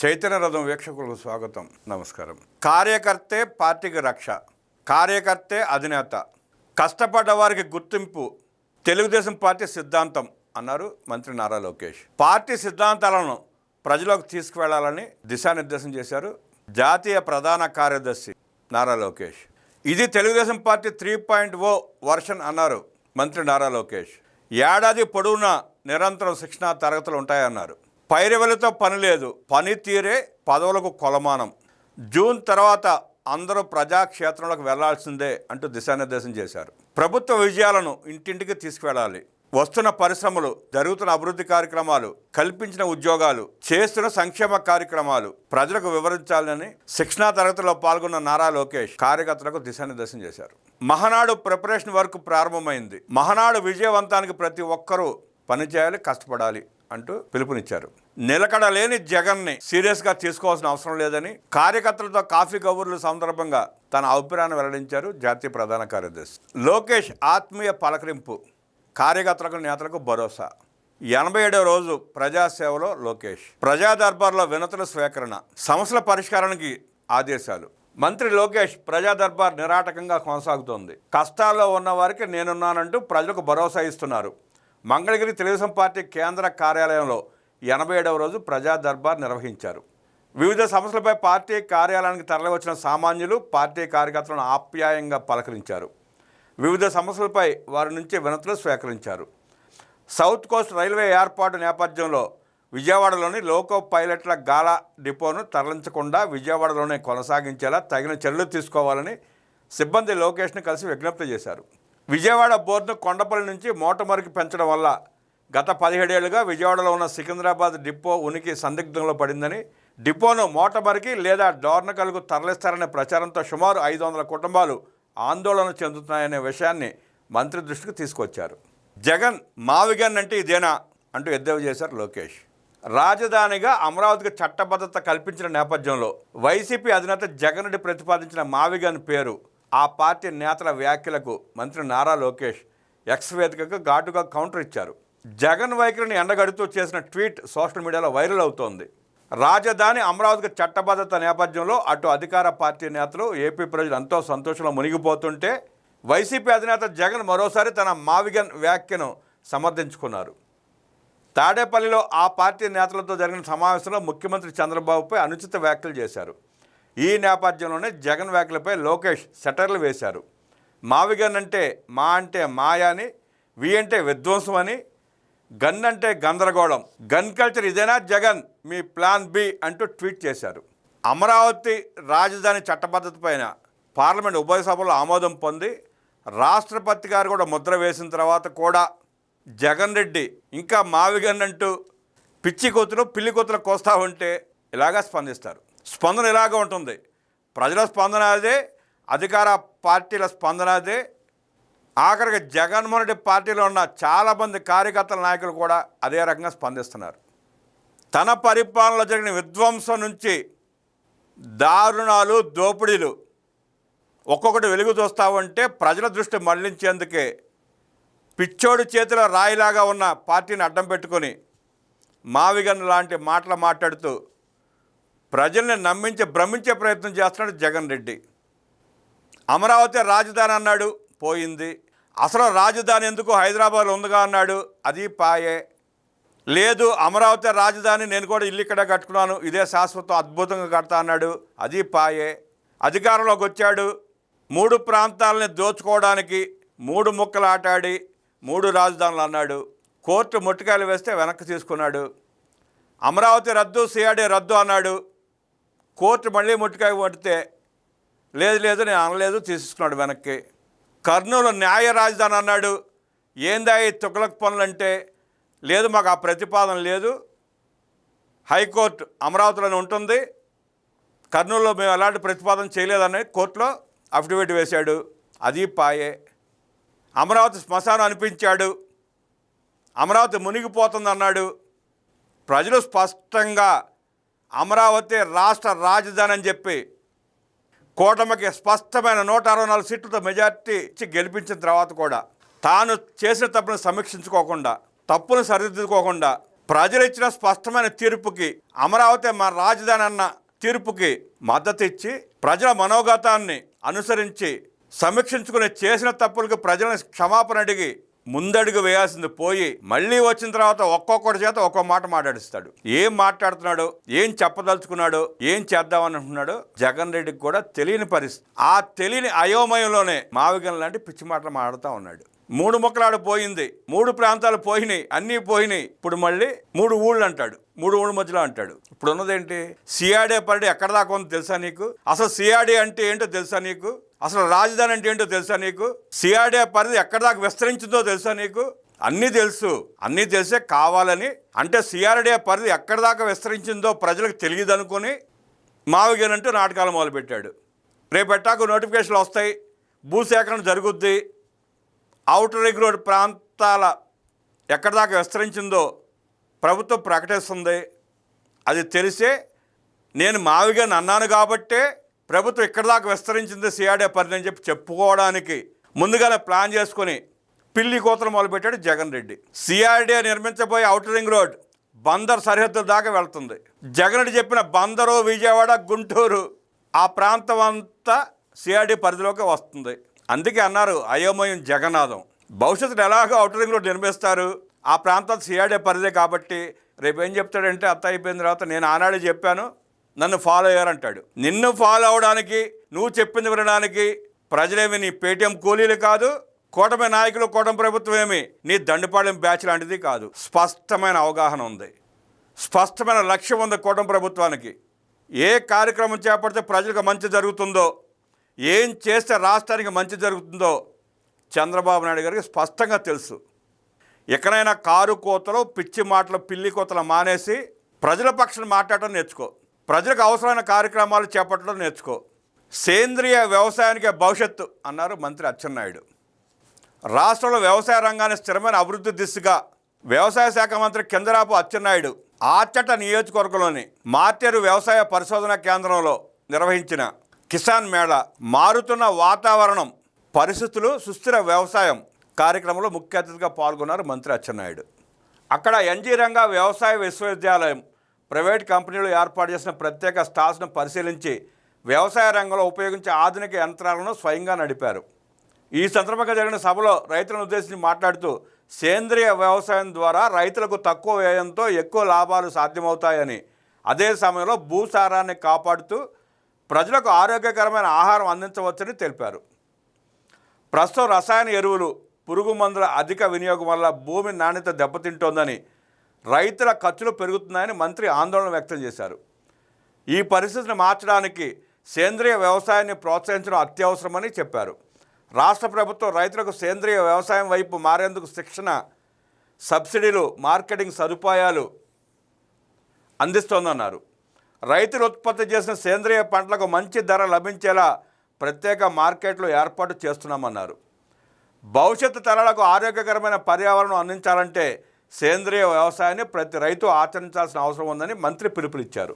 చైతన్య రథం వీక్షకులకు స్వాగతం, నమస్కారం. కార్యకర్తే పార్టీకి రక్ష, కార్యకర్తే అధినేత, కష్టపడ్డ వారికి గుర్తింపు తెలుగుదేశం పార్టీ సిద్ధాంతం అన్నారు మంత్రి నారా లోకేష్. పార్టీ సిద్ధాంతాలను ప్రజలకు తీసుకువెళ్లాలని దిశానిర్దేశం చేశారు జాతీయ ప్రధాన కార్యదర్శి నారా లోకేష్. ఇది తెలుగుదేశం పార్టీ 3.0 వర్షన్ అన్నారు మంత్రి నారా లోకేష్. ఏడాది పొడవునా నిరంతరం శిక్షణా తరగతులు ఉంటాయన్నారు. పైరవలతో పని లేదు, పనితీరే పదవులకు కొలమానం. జూన్ తర్వాత అందరూ ప్రజాక్షేత్రంలోకి వెళ్లాల్సిందే అంటూ దిశానిర్దేశం చేశారు. ప్రభుత్వ విజయాలను ఇంటింటికి తీసుకువెళ్ళాలి. వస్తున్న పరిశ్రమలు, జరుగుతున్న అభివృద్ధి కార్యక్రమాలు, కల్పించిన ఉద్యోగాలు, చేస్తున్న సంక్షేమ కార్యక్రమాలు ప్రజలకు వివరించాలని శిక్షణా తరగతిలో పాల్గొన్న నారా లోకేష్ కార్యకర్తలకు దిశానిర్దేశం చేశారు. మహానాడు ప్రిపరేషన్ వర్క్ ప్రారంభమైంది. మహానాడు విజయవంతానికి ప్రతి ఒక్కరూ పనిచేయాలి, కష్టపడాలి అంటూ పిలుపునిచ్చారు. నిలకడలేని జగన్ని సీరియస్గా తీసుకోవాల్సిన అవసరం లేదని కార్యకర్తలతో కాఫీ కబుర్ల సందర్భంగా తన అభిప్రాయాన్ని వెల్లడించారు జాతీయ ప్రధాన కార్యదర్శి లోకేష్. ఆత్మీయ పలకరింపు, కార్యకర్తలకు నేతలకు భరోసా. 87వ రోజు ప్రజాసేవలో లోకేష్. ప్రజా దర్బార్లో వినతుల స్వీకరణ, సమస్యల పరిష్కారానికి ఆదేశాలు. మంత్రి లోకేష్ ప్రజా దర్బార్ నిరాటకంగా కొనసాగుతోంది. కష్టాల్లో ఉన్న వారికి నేనున్నానంటూ ప్రజలకు భరోసా ఇస్తున్నారు. మంగళగిరి తెలుగుదేశం పార్టీ కేంద్ర కార్యాలయంలో 87వ రోజు ప్రజా దర్బార్ నిర్వహించారు. వివిధ సమస్యలపై పార్టీ కార్యాలయానికి తరలివచ్చిన సామాన్యులు పార్టీ కార్యకర్తలను ఆప్యాయంగా పలకరించారు. వివిధ సమస్యలపై వారి నుంచి వినతులు స్వీకరించారు. సౌత్ కోస్ట్ రైల్వే ఏర్పాటు నేపథ్యంలో విజయవాడలోని లోకో పైలట్ల గాలా డిపోను తరలించకుండా విజయవాడలోనే కొనసాగించేలా తగిన చర్యలు తీసుకోవాలని సిబ్బంది లోకేష్ను కలిసి విజ్ఞప్తి చేశారు. విజయవాడ బోర్డును కొండపల్లి నుంచి మోటమరికి పెంచడం వల్ల గత 17 ఏళ్లుగా విజయవాడలో ఉన్న సికింద్రాబాద్ డిపో ఉనికి సందిగ్ధంలో పడిందని, డిపోను మోటమరికి లేదా డోర్నకల్కు తరలిస్తారనే ప్రచారంతో సుమారు 500 కుటుంబాలు ఆందోళన చెందుతున్నాయనే విషయాన్ని మంత్రి దృష్టికి తీసుకొచ్చారు. జగన్ మావిగన్ అంటే ఇదేనా అంటూ ఎద్దేవా చేశారు లోకేష్. రాజధానిగా అమరావతికి చట్టబద్ధత కల్పించిన నేపథ్యంలో వైసీపీ అధినేత జగన్ రెడ్డి ప్రతిపాదించిన మావిగన్ పేరు, ఆ పార్టీ నేతల వ్యాఖ్యలకు మంత్రి నారా లోకేష్ ఎక్స్ వేదికగా ఘాటుగా కౌంటర్ ఇచ్చారు. జగన్ వైఖరిని ఎండగడుతూ చేసిన ట్వీట్ సోషల్ మీడియాలో వైరల్ అవుతోంది. రాజధాని అమరావతికి చట్టబద్ధత నేపథ్యంలో అటు అధికార పార్టీ నేతలు, ఏపీ ప్రజలు ఎంతో సంతోషంలో మునిగిపోతుంటే వైసీపీ అధినేత జగన్ మరోసారి తన మావిగన్ వ్యాఖ్యను సమర్థించుకున్నారు. తాడేపల్లిలో ఆ పార్టీ నేతలతో జరిగిన సమావేశంలో ముఖ్యమంత్రి చంద్రబాబుపై అనుచిత వ్యాఖ్యలు చేశారు. ఈ నేపథ్యంలోనే జగన్ వ్యాఖ్యలపై లోకేష్ సెటర్లు వేశారు. మావిగన్ అంటే మాయా అని, వి అంటే విధ్వంసం అని, గన్ అంటే గందరగోళం, గన్ కల్చర్ ఇదేనా జగన్ మీ ప్లాన్ బి అంటూ ట్వీట్ చేశారు. అమరావతి రాజధాని చట్టబద్ధత పైన పార్లమెంట్ ఉభయ సభలో ఆమోదం పొంది రాష్ట్రపతి గారు కూడా ముద్ర వేసిన తర్వాత కూడా జగన్ రెడ్డి ఇంకా మావిగన్ అంటూ పిచ్చి కోతులు పిల్లి కోతులు కోస్తా ఉంటే ఇలాగా స్పందిస్తారు. స్పందన ఇలాగా ఉంటుంది. ప్రజల స్పందన అదే, అధికార పార్టీల స్పందన అదే. ఆఖరికి జగన్మోహన్ రెడ్డి పార్టీలో ఉన్న చాలామంది కార్యకర్తల నాయకులు కూడా అదే రకంగా స్పందిస్తున్నారు. తన పరిపాలనలో జరిగిన విధ్వంసం నుంచి దారుణాలు, దోపిడీలు ఒక్కొక్కటి వెలుగు చూస్తూ ఉంటే ప్రజల దృష్టి మళ్లించేందుకే పిచ్చోడి చేతిలో రాయిలాగా ఉన్న పార్టీని అడ్డం పెట్టుకొని మావిగన్ లాంటి మాటలు మాట్లాడుతూ ప్రజల్ని నమ్మించి భ్రమించే ప్రయత్నం చేస్తున్నాడు జగన్ రెడ్డి. అమరావతి రాజధాని అన్నాడు, పోయింది. అసలు రాజధాని ఎందుకు హైదరాబాద్లో ఉందిగా అన్నాడు, అది పాయే. లేదు అమరావతి రాజధాని, నేను కూడా ఇల్లు ఇక్కడే కట్టుకున్నాను, ఇదే శాశ్వతం, అద్భుతంగా కడతా అన్నాడు, అది పాయే. అధికారంలోకి వచ్చాడు, 3 ప్రాంతాలని దోచుకోవడానికి 3 ముక్కలు ఆటాడి 3 రాజధానులు అన్నాడు. కోర్టు ముట్టికాయలు వేస్తే వెనక్కి తీసుకున్నాడు. అమరావతి రద్దు, సిఆర్డీ రద్దు అన్నాడు. కోర్టు మళ్ళీ ముట్టికాయ పడితే లేదు నేను అనలేదు, తీసుకున్నాడు వెనక్కి. కర్నూలు న్యాయ రాజధాని అన్నాడు. ఏందా ఈ తుగ్లక్ పనులంటే, లేదు మాకు ఆ ప్రతిపాదన లేదు, హైకోర్టు అమరావతిలోనే ఉంటుంది, కర్నూలులో మేము ఎలాంటి ప్రతిపాదన చేయలేదని కోర్టులో అఫిడవిట్ వేశాడు, అది పాయే. అమరావతి శ్మశానం అనిపించాడు, అమరావతి మునిగిపోతుంది అన్నాడు. ప్రజలు స్పష్టంగా అమరావతి రాష్ట్ర రాజధాని అని చెప్పి కూటమికి స్పష్టమైన 164 సీట్లతో మెజార్టీ ఇచ్చి గెలిపించిన తర్వాత కూడా తాను చేసిన తప్పును సమీక్షించుకోకుండా, తప్పును సరిదిద్దుకోకుండా ప్రజలు ఇచ్చిన స్పష్టమైన తీర్పుకి, అమరావతి మన రాజధాని అన్న తీర్పుకి మద్దతు ఇచ్చి ప్రజల మనోగతాన్ని అనుసరించి సమీక్షించుకుని చేసిన తప్పులకు ప్రజలను క్షమాపణ అడిగి ముందడుగు వేయాల్సింది పోయి మళ్ళీ వచ్చిన తర్వాత ఒక్కొక్కటి చేత ఒక్కో మాట మాట్లాడిస్తాడు. ఏం మాట్లాడుతున్నాడు, ఏం చెప్పదలుచుకున్నాడు, ఏం చేద్దామని అంటున్నాడు జగన్ రెడ్డికి కూడా తెలియని పరిస్థితి. ఆ తెలియని అయోమయంలోనే మావిగన్ లాంటి పిచ్చి మాటలు మాట్లాడుతూ ఉన్నాడు. 3 ముక్కలాడు పోయింది, 3 ప్రాంతాలు పోయినాయి, అన్నీ పోయినాయి, ఇప్పుడు మళ్ళీ 3 ఊళ్ళు అంటాడు, 3 ఊళ్ళ మధ్యలో అంటాడు. ఇప్పుడు ఉన్నదేంటి? సిఆర్డీ పరిధి ఎక్కడ దాకా ఉందో తెలుసా నీకు? అసలు సిఆర్డీ అంటే ఏంటో తెలుసా నీకు? అసలు రాజధాని అంటే ఏంటో తెలుసా నీకు? సిఆర్డీ పరిధి ఎక్కడ దాకా విస్తరించిందో తెలుసా నీకు? అన్నీ తెలుసు. అన్నీ తెలిసే కావాలని, అంటే సిఆర్డీ పరిధి ఎక్కడ దాకా విస్తరించిందో ప్రజలకు తెలియదు అనుకుని మావిగనంటూ నాటకాలు మొదలుపెట్టాడు. రేపెట్టాకు నోటిఫికేషన్లు వస్తాయి, భూసేకరణ జరుగుద్ది, ఔటర్ రింగ్ రోడ్ ప్రాంతాల ఎక్కడ దాకా విస్తరించిందో ప్రభుత్వం ప్రకటిస్తుంది. అది తెలిసే నేను మావిగన్ అన్నాను కాబట్టే ప్రభుత్వం ఇక్కడ దాకా విస్తరించింది సిఆర్డీ పరిధి అని చెప్పుకోవడానికి ముందుగానే ప్లాన్ చేసుకొని పిల్లి కోతలు మొదలుపెట్టాడు జగన్ రెడ్డి. సిఆర్డీ నిర్మించబోయే ఔటర్ రింగ్ రోడ్ బందర్ సరిహద్దుల దాకా వెళ్తుంది. జగన్ రెడ్డి చెప్పిన బందరు, విజయవాడ, గుంటూరు ఆ ప్రాంతం అంతా సిఆర్డీ పరిధిలోకి వస్తుంది. అందుకే అన్నారు అయోమయం జగన్నాథం. భవిష్యత్తులో ఎలాగో ఔటర్ రింగ్ రోడ్ నిర్మిస్తారు, ఆ ప్రాంతం సిఆర్డీ పరిధే కాబట్టి రేపు ఏం చెప్తాడంటే అత్త అయిపోయిన తర్వాత నేను ఆనాడే చెప్పాను, నన్ను ఫాలో అయ్యారంటాడు. నిన్ను ఫాలో అవడానికి, నువ్వు చెప్పింది వినడానికి ప్రజలేమి నీ పేటీఎం కూలీలు కాదు, కూటమి నాయకులు, కూటమి ప్రభుత్వం ఏమి నీ దండుపాలెం బ్యాచ్ లాంటిది కాదు. స్పష్టమైన అవగాహన ఉంది, స్పష్టమైన లక్ష్యం ఉంది కూటమి ప్రభుత్వానికి. ఏ కార్యక్రమం చేపడితే ప్రజలకు మంచి జరుగుతుందో, ఏం చేస్తే రాష్ట్రానికి మంచి జరుగుతుందో చంద్రబాబు నాయుడు గారికి స్పష్టంగా తెలుసు. ఎక్కడైనా కారు కోతలు, పిచ్చి మాటలు, పిల్లి కోతలు మానేసి ప్రజల పక్షాన మాట్లాడటం నేర్చుకో, ప్రజలకు అవసరమైన కార్యక్రమాలు చేపట్టడం నేర్చుకో. సేంద్రియ వ్యవసాయానికే భవిష్యత్తు అన్నారు మంత్రి అచ్చెన్నాయుడు. రాష్ట్రంలో వ్యవసాయ రంగాన్ని స్థిరమైన అభివృద్ధి దిశగా వ్యవసాయ శాఖ మంత్రి కింజరాపు అచ్చెన్నాయుడు ఆచట నియోజకవర్గంలోని మార్టేరు వ్యవసాయ పరిశోధన కేంద్రంలో నిర్వహించిన కిసాన్ మేళా మారుతున్న వాతావరణం, పరిస్థితులు, సుస్థిర వ్యవసాయం కార్యక్రమంలో ముఖ్య అతిథిగా పాల్గొన్నారు మంత్రి అచ్చెన్నాయుడు. అక్కడ ఎన్జీ రంగా వ్యవసాయ విశ్వవిద్యాలయం ప్రైవేట్ కంపెనీలు ఏర్పాటు చేసిన ప్రత్యేక స్టాల్స్ను పరిశీలించి వ్యవసాయ రంగంలో ఉపయోగించే ఆధునిక యంత్రాలను స్వయంగా నడిపారు. ఈ సందర్భంగా జరిగిన సభలో రైతులను ఉద్దేశించి మాట్లాడుతూ సేంద్రియ వ్యవసాయం ద్వారా రైతులకు తక్కువ వ్యయంతో ఎక్కువ లాభాలు సాధ్యమవుతాయని, అదే సమయంలో భూసారాన్ని కాపాడుతూ ప్రజలకు ఆరోగ్యకరమైన ఆహారం అందించవచ్చని తెలిపారు. ప్రస్తుతం రసాయన ఎరువులు, పురుగు మందుల అధిక వినియోగం వల్ల భూమి నాణ్యత దెబ్బతింటోందని, రైతుల ఖర్చులు పెరుగుతున్నాయని మంత్రి ఆందోళన వ్యక్తం చేశారు. ఈ పరిస్థితిని మార్చడానికి సేంద్రియ వ్యవసాయాన్ని ప్రోత్సహించడం అత్యవసరమని చెప్పారు. రాష్ట్ర ప్రభుత్వం రైతులకు సేంద్రియ వ్యవసాయం వైపు మారేందుకు శిక్షణ, సబ్సిడీలు, మార్కెటింగ్ సదుపాయాలు అందిస్తోందన్నారు. రైతులు ఉత్పత్తి చేసిన సేంద్రియ పంటలకు మంచి ధర లభించేలా ప్రత్యేక మార్కెట్లు ఏర్పాటు చేస్తున్నామన్నారు. భవిష్యత్తు తరాలకు ఆరోగ్యకరమైన పర్యావరణం అందించాలంటే సేంద్రియ వ్యవసాయాన్ని ప్రతి రైతు ఆచరించాల్సిన అవసరం ఉందని మంత్రి పిలుపునిచ్చారు.